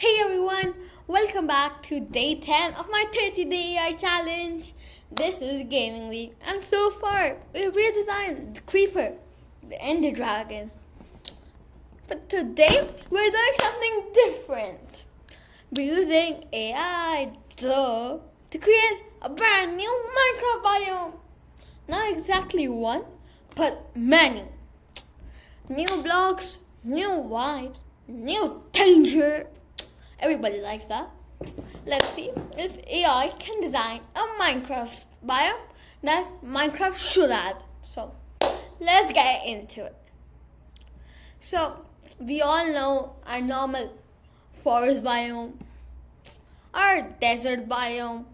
Hey everyone, welcome back to day 10 of my 30-day AI challenge. This is gaming week, and so far we've redesigned the creeper, the ender dragon. But today we're doing something different. We're using AI to create a brand new Minecraft biome. Not exactly one, but many. New blocks, new vibes, new danger. Everybody likes that. Let's see if AI can design a Minecraft biome that Minecraft should add. So let's get into it. So we all know our normal forest biome, our desert biome,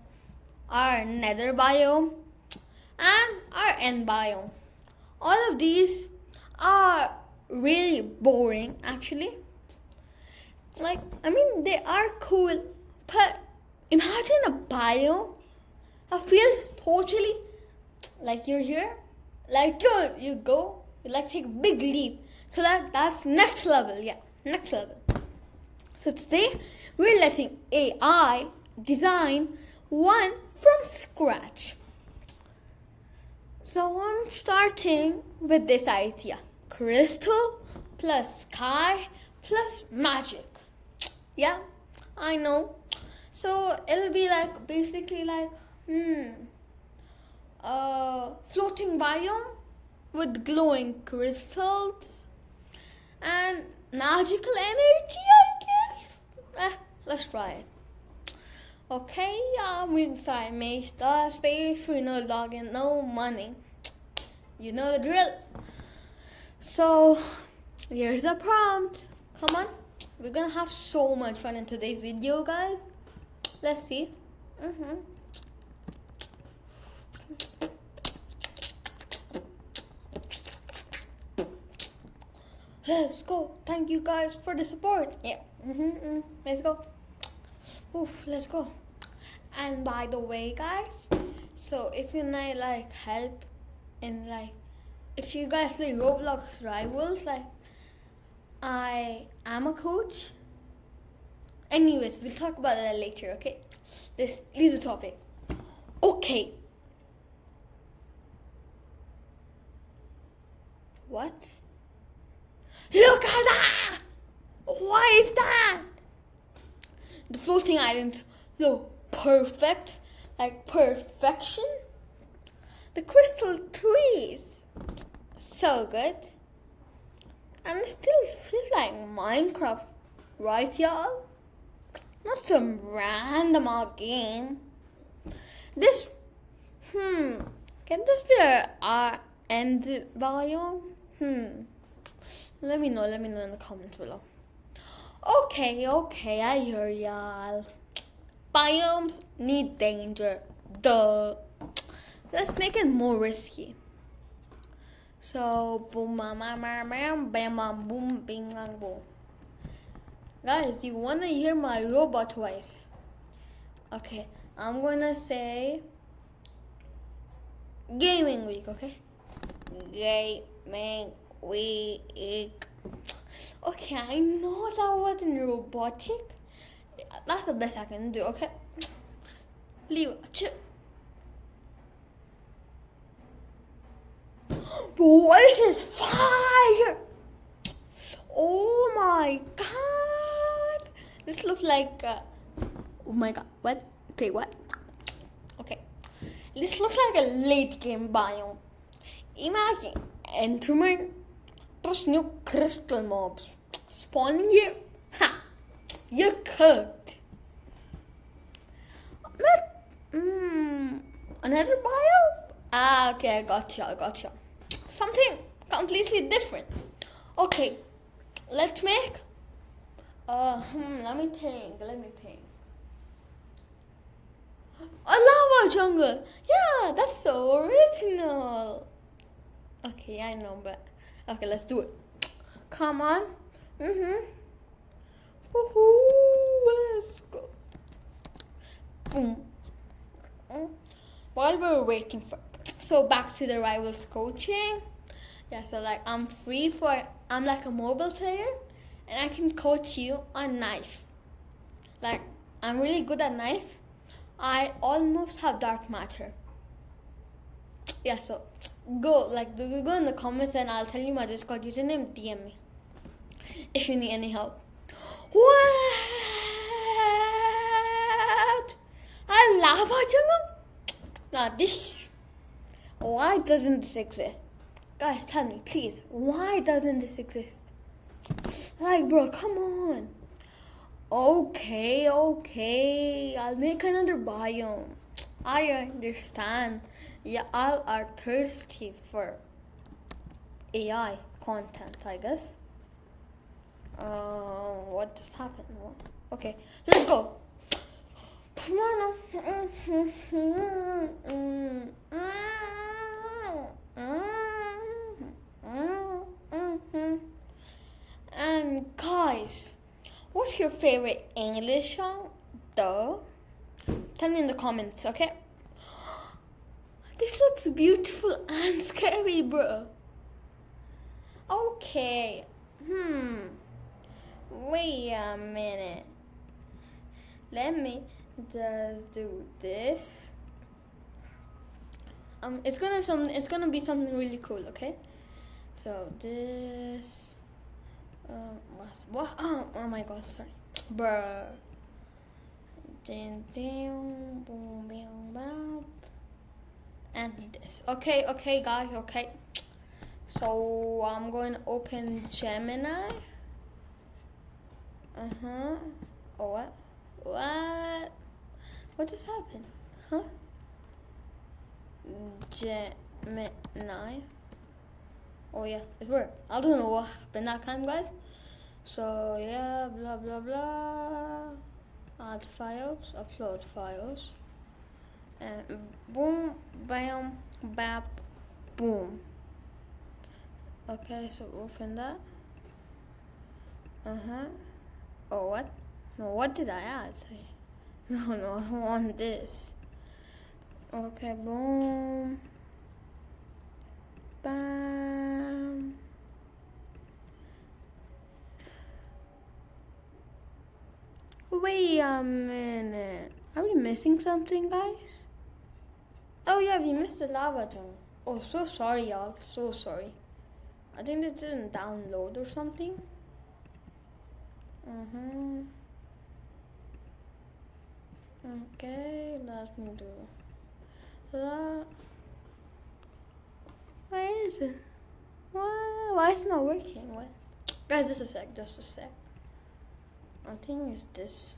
our nether biome, and our end biome. All of these are really boring actually. They are cool, but imagine a biome that feels totally like you're here, like you take a big leap. So that's next level, next level. So today we're letting AI design one from scratch. So I'm starting with this idea: crystal plus sky plus magic. Yeah, I know. So it'll be floating biome with glowing crystals and magical energy, I guess. Let's try it. Okay, we inside make the space, we no login, no money. You know the drill. So here's a prompt. Come on. We're gonna have so much fun in today's video, guys. Let's see. Let's go. Thank you guys for the support. Yeah. Let's go. Let's go. And by the way, guys, so if you need help in if you guys play Roblox Rivals, I am a coach. Anyways, we'll talk about that later, okay? Let's leave the topic. Okay. What? Look at that! What is that? The floating islands look perfect, like perfection. The crystal trees, so good. And it still feels like Minecraft, right, y'all? Not some random odd game. This, can this be our end biome? Let me know in the comments below. Okay, I hear y'all. Biomes need danger, duh. Let's make it more risky. So boom, bam, bam, bam, boom, bing, bang, boom. Guys, you wanna hear my robot voice? Okay, I'm gonna say gaming week. Okay, gaming week. Okay, I know that wasn't robotic. That's the best I can do. Okay, leave it. What is this fire? Oh my god! This looks like. Oh my god! What? Okay, what? Okay, this looks like a late game biome. Imagine Enderman plus new crystal mobs spawning here. Ha! You're cooked. Another biome? Okay, I gotcha. Something completely different. Okay, let's make. Let me think. A lava jungle. Yeah, that's so original. Okay, I know, but okay, let's do it. Come on. Let's go. Boom. While we're waiting so back to the rivals coaching. Yeah, so I'm like a mobile player, and I can coach you on knife. Like, I'm really good at knife. I almost have dark matter. Yeah, so go in the comments and I'll tell you my Discord username. DM me if you need any help. What? A lava jungle? Now this. Why doesn't this exist? Guys, tell me, please. Why doesn't this exist? Like, bro, come on. Okay. I'll make another biome. I understand. Y'all are thirsty for AI content, I guess. What just happened? Okay, let's go. And guys, what's your favorite English song? Tell me in the comments, okay? This looks beautiful and scary, bro. Okay. Wait a minute. Let me just do this. It's gonna be something really cool, okay? So this. What? Oh my God, sorry, bruh. And this. Okay, guys. Okay. So I'm going to open Gemini. Oh, what? What just happened? Huh? Gemini. Oh yeah, it's weird. I don't know what happened that time, guys. So yeah, blah blah blah. Add files, upload files, and boom, bam, bap, boom. Okay, so open that. Oh, what? No, what did I add? No, I want this. Okay, boom. Bam. Wait a minute. Are we missing something, guys? Oh yeah, we missed the lava jungle. Oh, so sorry, y'all. So sorry. I think it didn't download or something. Okay, let me do that. Where is it? Why is it not working? What? Guys, just a sec. I think it's this.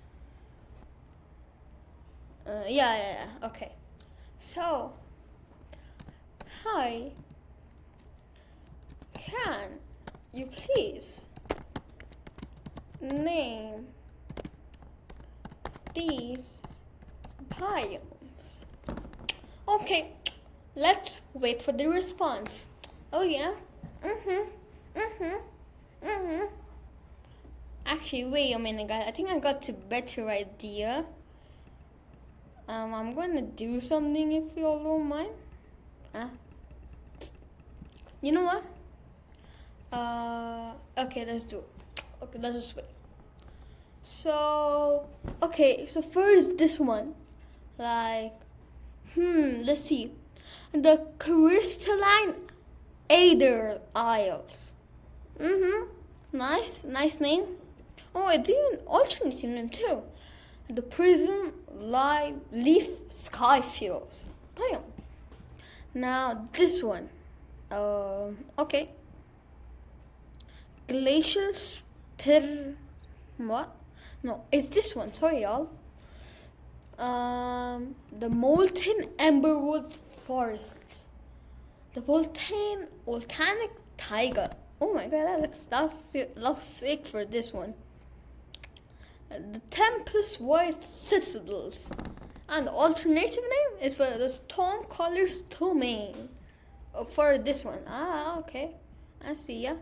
Yeah. Okay. So, hi. Can you please name these biomes? Okay, let's wait for the response. Oh yeah. Actually, wait a minute, guys. I think I got a better idea. I'm gonna do something if you all don't mind. You know what? Okay, let's do it. Okay, let's just wait. So, okay, so first this one. Like, let's see. The crystalline Aether Isles. Nice name. Oh, it's even alternative name too. The Prism Leaf Sky Fields. Damn. Now this one. Okay. Glacial what? No, it's this one. Sorry, y'all. The Molten Emberwood Forest. The volcanic taiga. Oh my God, that's sick for this one. The Tempest White Citadels. And the alternative name is for the Storm Colors Domain. For this one. Okay. I see ya.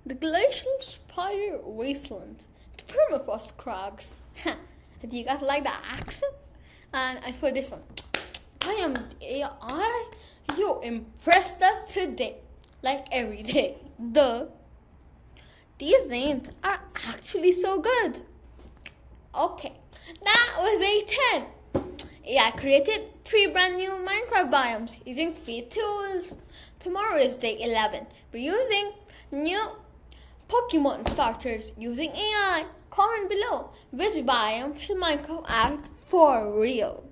The Glacial Spire Wasteland. The Permafrost Crags. Do you guys like that accent? And for this one. You impressed us today. Like every day. These names are actually so good. Okay, that was day 10. I created 3 brand new Minecraft biomes using free tools. Tomorrow is day 11. We're using new Pokemon starters using AI. Comment below which biome should Minecraft act for real.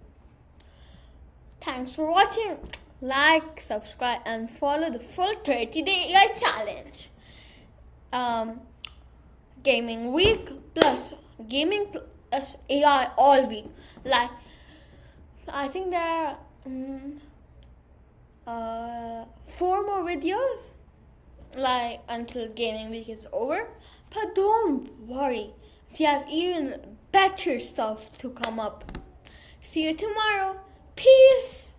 Thanks for watching. Like, subscribe, and follow the full 30-day AI challenge. Gaming week plus gaming plus AI all week. Like, I think there are 4 more videos, like, until gaming week is over. But don't worry, we have even better stuff to come up. See you tomorrow. Peace.